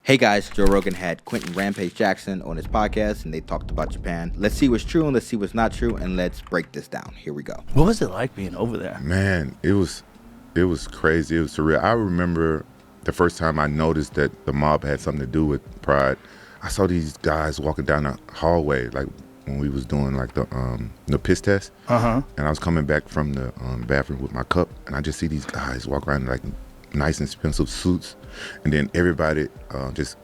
Hey guys, Joe Rogan had Quentin Rampage Jackson on his podcast and they talked about Japan. Let's see what's true and let's see what's not true and let's break this down. Here we go. What was it like being over there? Man, it was crazy. It was surreal. I remember the first time I noticed that the mob had something to do with Pride. I saw these guys walking down the hallway, like when we was doing like the piss test. And I was coming back from the bathroom with my cup, and I just see these guys walk around in like nice expensive suits, and then everybody just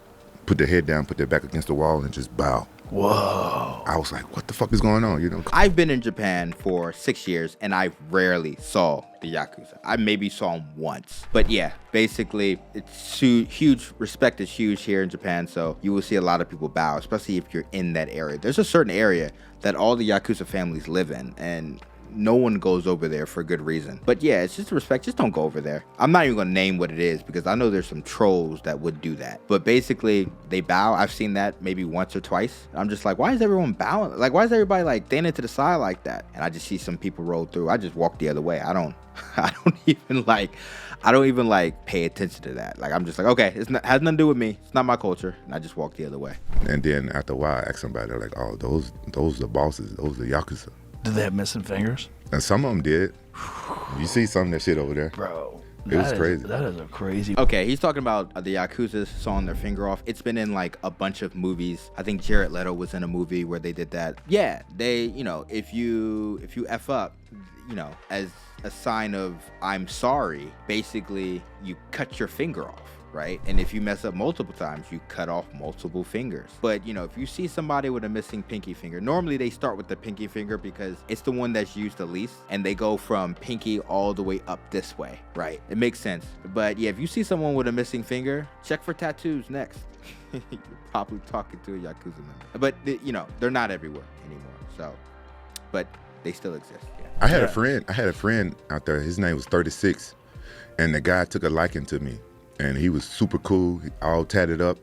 put their head down, put their back against the wall, and just bow. Whoa. I was like, what the fuck is going on? You know? I've been in Japan for 6 years and I rarely saw the Yakuza. I maybe saw them once. But yeah, basically, it's huge. Respect is huge here in Japan, so you will see a lot of people bow, especially if you're in that area. There's a certain area that all the Yakuza families live in, and no one goes over there for good reason. But yeah, it's just respect. Just don't go over there. I'm not even going to name what it is because I know there's some trolls that would do that. But basically, they bow. I've seen that maybe once or twice. I'm just like, why is everyone bowing? Like, why is everybody like standing to the side like that? And I just see some people roll through. I just walk the other way. I don't even pay attention to that. Like, I'm just like, okay, has nothing to do with me. It's not my culture. And I just walk the other way. And then after a while, I asked somebody, they're like, oh, those are the bosses. Those are the Yakuza. Did they have missing fingers? And some of them did. You see some of that shit over there. Bro. It was crazy. That is a crazy. Okay, he's talking about the Yakuza sawing their finger off. It's been in like a bunch of movies. I think Jared Leto was in a movie where they did that. Yeah, they, if you F up, as a sign of I'm sorry, basically you cut your finger off. Right? And if you mess up multiple times, you cut off multiple fingers. But, if you see somebody with a missing pinky finger, normally they start with the pinky finger because it's the one that's used the least. And they go from pinky all the way up this way, right? It makes sense. But yeah, if you see someone with a missing finger, check for tattoos next. You're probably talking to a Yakuza member. But, they're not everywhere anymore. So, but they still exist. Yeah. I had a friend out there. His name was 36. And the guy took a liking to me. And he was super cool, all tatted up,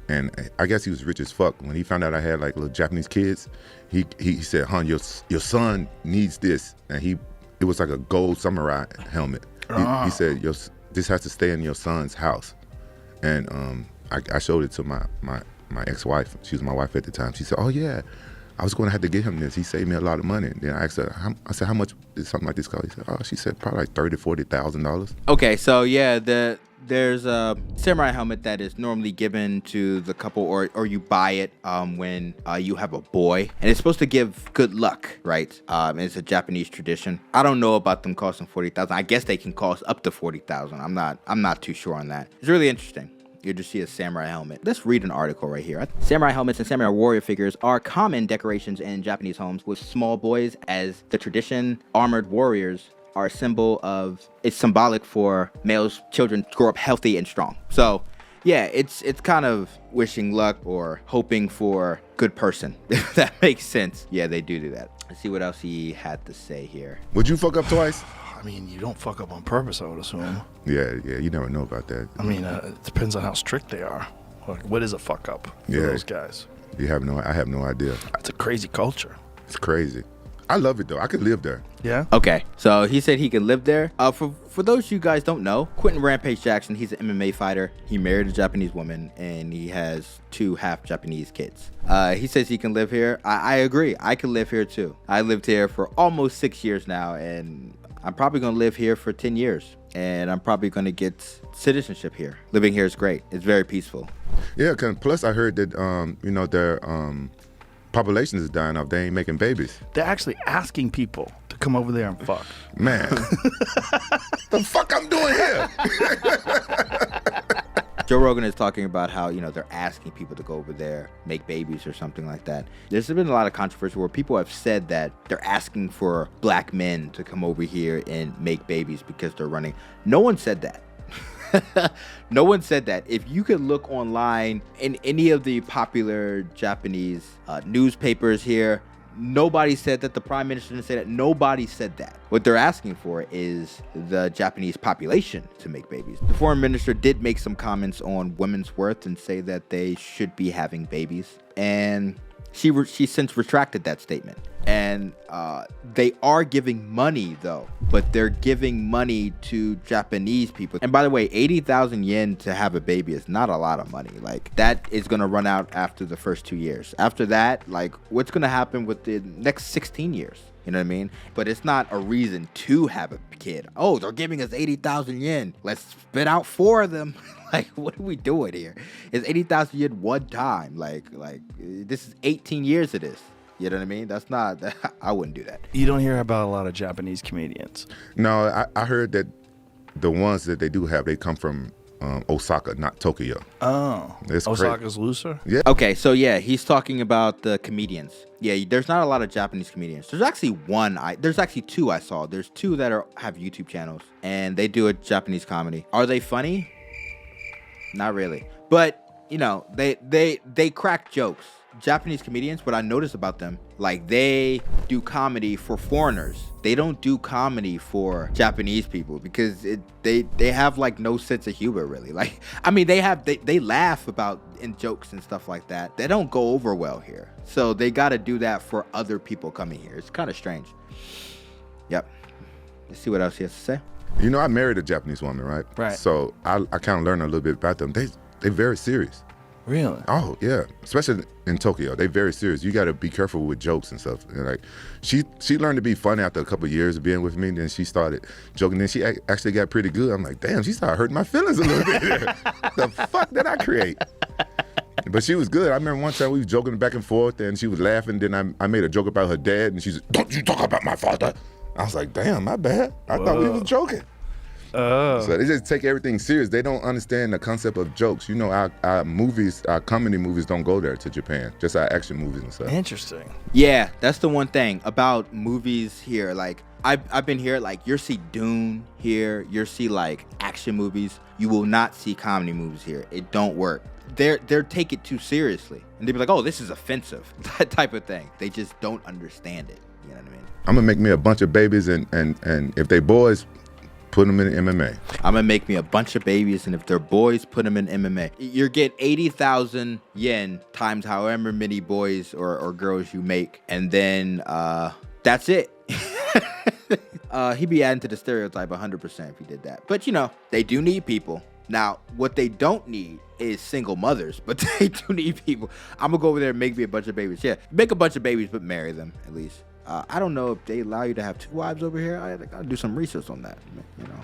and I guess he was rich as fuck. When he found out I had like little Japanese kids, he said, "Hon, your son needs this," and it was like a gold samurai helmet. He said, "This has to stay in your son's house," and I showed it to my ex-wife. She was my wife at the time. She said, "Oh yeah, I was going to have to get him this. He saved me a lot of money." And then I asked her, I said, "How much is something like this cost?" She said, "Probably like $30,000-$40,000." Okay, so yeah, there's a samurai helmet that is normally given to the couple, or you buy it when you have a boy, and it's supposed to give good luck, right? It's a Japanese tradition. I don't know about them costing $40,000. I guess they can cost up to $40,000. I'm not too sure on that. It's really interesting. You just see a samurai helmet. Let's read an article right here. Samurai helmets and samurai warrior figures are common decorations in Japanese homes with small boys, as the tradition armored warriors are it's symbolic for males, children to grow up healthy and strong. So yeah, it's kind of wishing luck or hoping for good person, if that makes sense. Yeah, they do that. Let's see what else he had to say here. Would you fuck up twice? I mean, you don't fuck up on purpose, I would assume. Yeah, you never know about that. I mean, it depends on how strict they are. Like, what is a fuck up for those guys? I have no idea. It's a crazy culture. It's crazy. I love it though. I could live there. Yeah. Okay, so he said he could live there. For those you guys don't know, Quentin Rampage Jackson, he's an MMA fighter. He married a Japanese woman and he has 2 half Japanese kids. He says he can live here. I agree. I could live here too. I lived here for almost 6 years now, and I'm probably gonna live here for 10 years. And I'm probably gonna get citizenship here. Living here is great. It's very peaceful. Yeah, plus I heard that their population is dying off. They ain't making babies. They're actually asking people to come over there and fuck. Man, the fuck I'm doing here? Joe Rogan is talking about how, they're asking people to go over there, make babies or something like that. There's been a lot of controversy where people have said that they're asking for black men to come over here and make babies because they're running. No one said that. No one said that. If you could look online in any of the popular Japanese newspapers here, nobody said that. The prime minister didn't say that. Nobody said that. What they're asking for is the Japanese population to make babies. The foreign minister did make some comments on women's worth and say that they should be having babies. And she since retracted that statement. And And they are giving money though, but they're giving money to Japanese people. And by the way, 80,000 yen to have a baby is not a lot of money. Like, that is going to run out after the first 2 years. After that, like, what's going to happen with the next 16 years? You know what I mean? But it's not a reason to have a kid. Oh, they're giving us 80,000 yen. Let's spit out 4 of them. Like, what are we doing here? It's 80,000 yen one time. Like this is 18 years of this. You know what I mean? That's not, I wouldn't do that. You don't hear about a lot of Japanese comedians. No, I heard that the ones that they do have, they come from Osaka, not Tokyo. Oh, It's Osaka's looser? Yeah. Okay, so yeah, he's talking about the comedians. Yeah, there's not a lot of Japanese comedians. There's actually there's actually 2 I saw. There's 2 that have YouTube channels, and they do a Japanese comedy. Are they funny? Not really. But, you know, they crack jokes. Japanese comedians, what I notice about them, like, they do comedy for foreigners. They don't do comedy for Japanese people because they have like no sense of humor, really. Like, I mean, they laugh about in jokes and stuff like that. They don't go over well here. So they got to do that for other people coming here. It's kind of strange. Yep. Let's see what else he has to say. You know, I married a Japanese woman, right? Right. So I kind of learned a little bit about them. They're very serious. Really? Oh yeah, especially in Tokyo, they very serious. You got to be careful with jokes and stuff. And like, she learned to be funny after a couple of years of being with me. Then she started joking. Then she actually got pretty good. I'm like, damn, she started hurting my feelings a little bit. The fuck did I create? But she was good. I remember one time we was joking back and forth, and she was laughing. Then I made a joke about her dad, and she said, "Don't you talk about my father." I was like, damn, my bad. I thought we was joking. So they just take everything serious. They don't understand the concept of jokes. You know, our movies, our comedy movies don't go there to Japan. Just our action movies and stuff. Interesting. Yeah, that's the one thing about movies here. Like, I've been here, like, you'll see Dune here. You'll see, like, action movies. You will not see comedy movies here. It don't work. They're take it too seriously. And they be like, oh, this is offensive. That type of thing. They just don't understand it. You know what I mean? I'm going to make me a bunch of babies, and if they boys, put them in MMA. I'm gonna make me a bunch of babies, and if they're boys, put them in MMA. You're getting 80,000 yen times however many boys or girls you make, and then that's it. He'd be adding to the stereotype 100% if he did that. But, you know, they do need people. Now, what they don't need is single mothers, but they do need people. I'm gonna go over there and make me a bunch of babies. Yeah, make a bunch of babies, but marry them at least. I don't know if they allow you to have 2 wives over here. I gotta do some research on that, you know,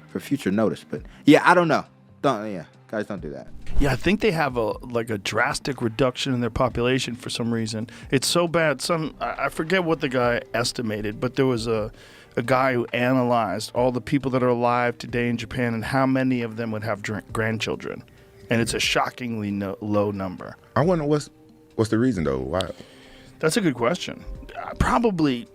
for future notice. But yeah, I don't know. Guys, don't do that. Yeah, I think they have a drastic reduction in their population for some reason. It's so bad. I forget what the guy estimated, but there was a guy who analyzed all the people that are alive today in Japan and how many of them would have grandchildren, and it's a shockingly low number. I wonder what's the reason though? Why? That's a good question. Probably,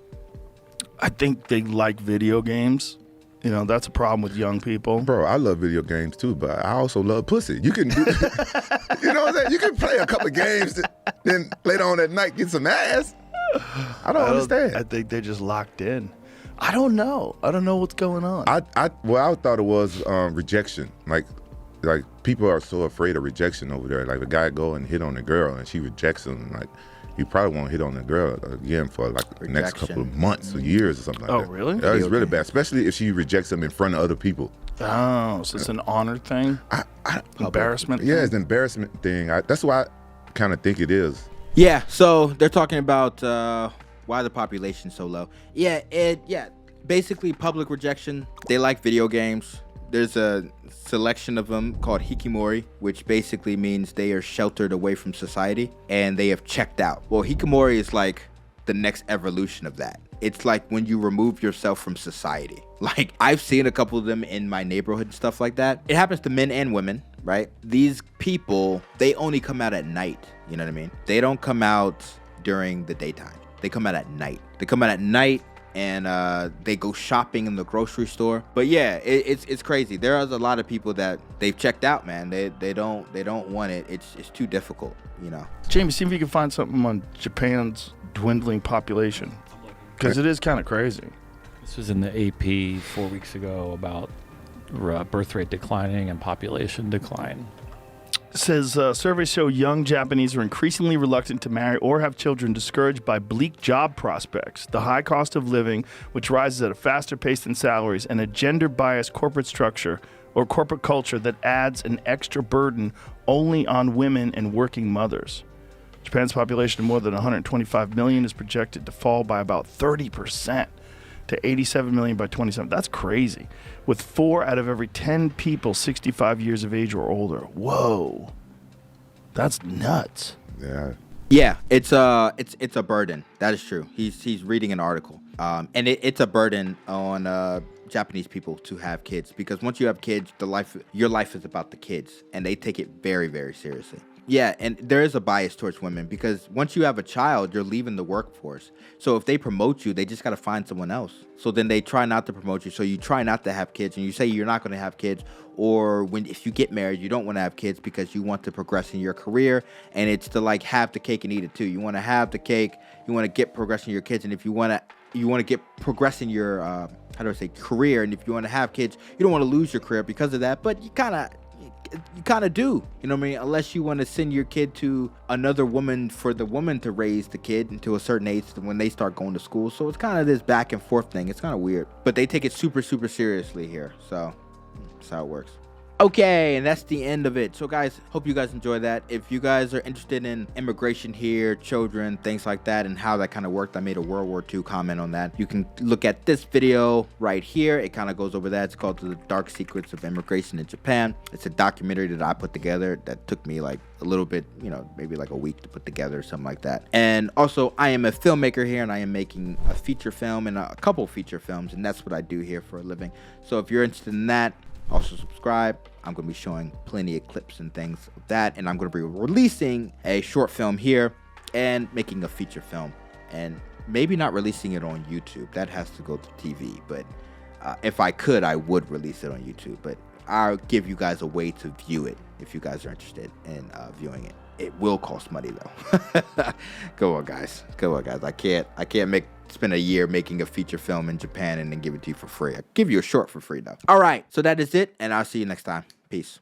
I think they like video games. You know, that's a problem with young people. Bro, I love video games too, but I also love pussy. You can do, you know what I'm saying? You can play a couple games, then later on at night get some ass. I don't understand. I think they're just locked in. I don't know. I don't know what's going on. I thought it was rejection. Like people are so afraid of rejection over there. Like, a guy go and hit on a girl and she rejects him. Like, you probably won't hit on the girl again for like the next couple of months or years or something like that. Oh, really? Yeah, it's really bad, especially if she rejects him in front of other people. Oh, so it's an honor thing? Embarrassment thing? Yeah, it's an embarrassment thing. That's why I kind of think it is. Yeah, so they're talking about why the population's so low. Yeah, basically public rejection. They like video games. There's a selection of them called hikikomori, which basically means they are sheltered away from society and they have checked out. Well, hikikomori is like the next evolution of that. It's like when you remove yourself from society. Like, I've seen a couple of them in my neighborhood and stuff like that. It happens to men and women, right? These people, they only come out at night. You know what I mean? They don't come out during the daytime. They come out at night. And they go shopping in the grocery store. But yeah, it's crazy. There is a lot of people that they've checked out, man. They don't want it. It's too difficult, you know. Jamie, see if you can find something on Japan's dwindling population, because it is kind of crazy. This was in the AP 4 weeks ago about birth rate declining and population decline. Says surveys show young Japanese are increasingly reluctant to marry or have children, discouraged by bleak job prospects, the high cost of living, which rises at a faster pace than salaries, and a gender-biased corporate structure or corporate culture that adds an extra burden only on women and working mothers. Japan's population of more than 125 million is projected to fall by about 30% to 87 million by 27. That's crazy. With 4 out of every 10 people 65 years of age or older. Whoa. That's nuts. Yeah. Yeah, it's a burden. That is true. He's reading an article, and it's a burden on Japanese people to have kids, because once you have kids, your life is about the kids, and they take it very, very seriously. Yeah, and there is a bias towards women, because once you have a child, you're leaving the workforce. So if they promote you, they just got to find someone else. So then they try not to promote you. So you try not to have kids, and you say you're not going to have kids. Or if you get married, you don't want to have kids because you want to progress in your career. And it's to like have the cake and eat it too. You want to have the cake. You want to get progress in your kids. And if you want to get progress in your, career. And if you want to have kids, you don't want to lose your career because of that. But you kind of do, you know what I mean? Unless you want to send your kid to another woman for the woman to raise the kid until a certain age when they start going to school. So it's kind of this back and forth thing. It's kind of weird, but they take it super, super seriously here. So that's how it works. Okay, and that's the end of it. So guys, hope you guys enjoy that. If you guys are interested in immigration here, children, things like that, and how that kind of worked, I made a World War II comment on that. You can look at this video right here. It kind of goes over that. It's called The Dark Secrets of Immigration in Japan. It's a documentary that I put together that took me like a little bit, maybe like a week to put together or something like that. And also, I am a filmmaker here, and I am making a feature film and a couple feature films, and that's what I do here for a living. So if you're interested in that, also subscribe. I'm going to be showing plenty of clips and things of that, and I'm going to be releasing a short film here and making a feature film, and maybe not releasing it on YouTube. That has to go to TV, but if I could, I would release it on YouTube, but I'll give you guys a way to view it if you guys are interested in viewing it. It will cost money though. Go on, guys. I can't spend a year making a feature film in Japan and then give it to you for free. I'll give you a short for free though. All right, so that is it, and I'll see you next time. Peace.